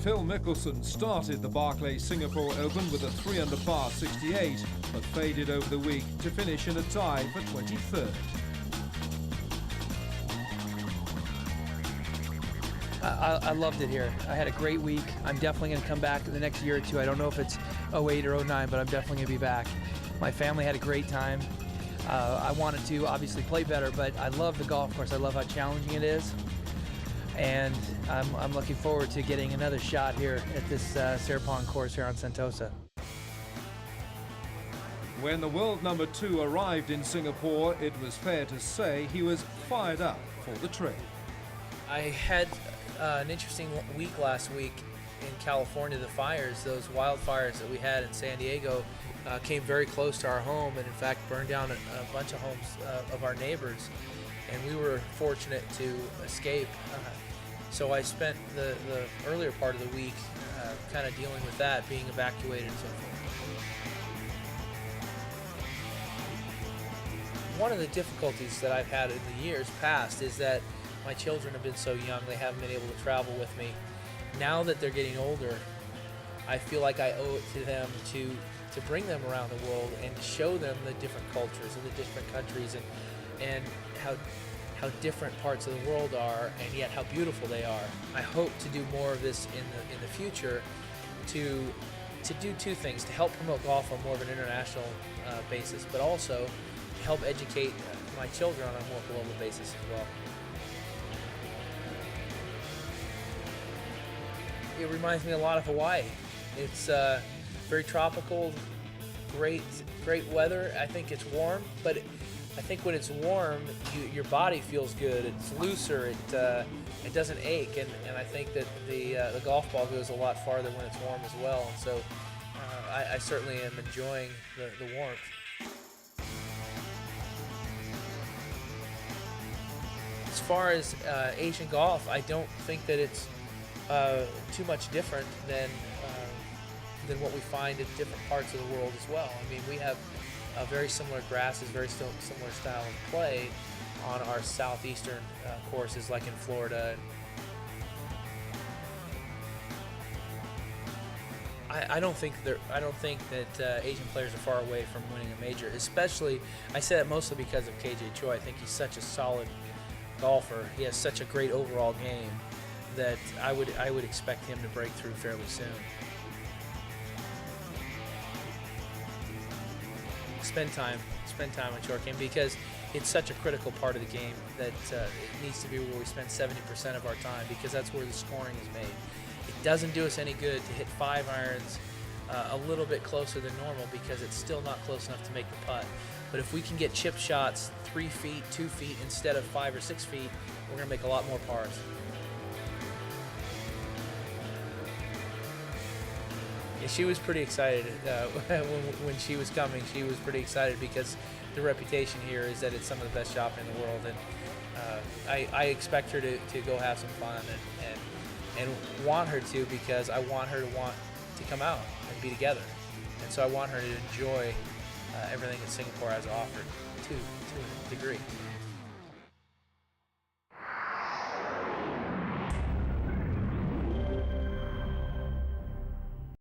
Phil Mickelson started the Barclays Singapore Open with a 3-under par 68, but faded over the week to finish in a tie for 23rd. I loved it here. I had a great week. I'm definitely going to come back in the next year or two. I don't know if it's 08 or 09, but I'm definitely going to be back. My family had a great time. I wanted to obviously play better, but I love the golf course. I love how challenging it is. And I'm looking forward to getting another shot here at this Serpong course here on Sentosa. When the world number 2 arrived in Singapore, it was fair to say he was fired up for the trip. I had an interesting week last week in California. The fires, those wildfires that we had in San Diego, came very close to our home and in fact burned down a bunch of homes of our neighbors. And we were fortunate to escape. So I spent the earlier part of the week kind of dealing with that, being evacuated and so forth. One of the difficulties that I've had in the years past is that my children have been so young, they haven't been able to travel with me. Now that they're getting older, I feel like I owe it to them to bring them around the world and to show them the different cultures and the different countries and how different parts of the world are, and yet how beautiful they are. I hope to do more of this in the future to do two things: to help promote golf on more of an international basis, but also to help educate my children on a more global basis as well. It reminds me a lot of Hawaii. It's very tropical, great weather. I think it's warm, but I think when it's warm, your body feels good. It's looser. It doesn't ache, and I think that the golf ball goes a lot farther when it's warm as well. And so I certainly am enjoying the warmth. As far as Asian golf, I don't think that it's too much different than what we find in different parts of the world as well. I mean, we have very similar grasses, very similar style of play on our southeastern courses, like in Florida. I don't think that Asian players are far away from winning a major. Especially, I say that mostly because of KJ Choi. I think he's such a solid golfer. He has such a great overall game that I would expect him to break through fairly soon. Spend time on short game, because it's such a critical part of the game that it needs to be where we spend 70% of our time, because that's where the scoring is made. It doesn't do us any good to hit 5 irons a little bit closer than normal, because it's still not close enough to make the putt. But if we can get chip shots 3 feet, 2 feet instead of 5 or 6 feet, we're going to make a lot more pars. Yeah, she was pretty excited when she was coming. She was pretty excited because the reputation here is that it's some of the best shopping in the world, and I expect her to go have some fun and want her to, because I want her to come out and be together, and so I want her to enjoy everything that Singapore has offered to a degree.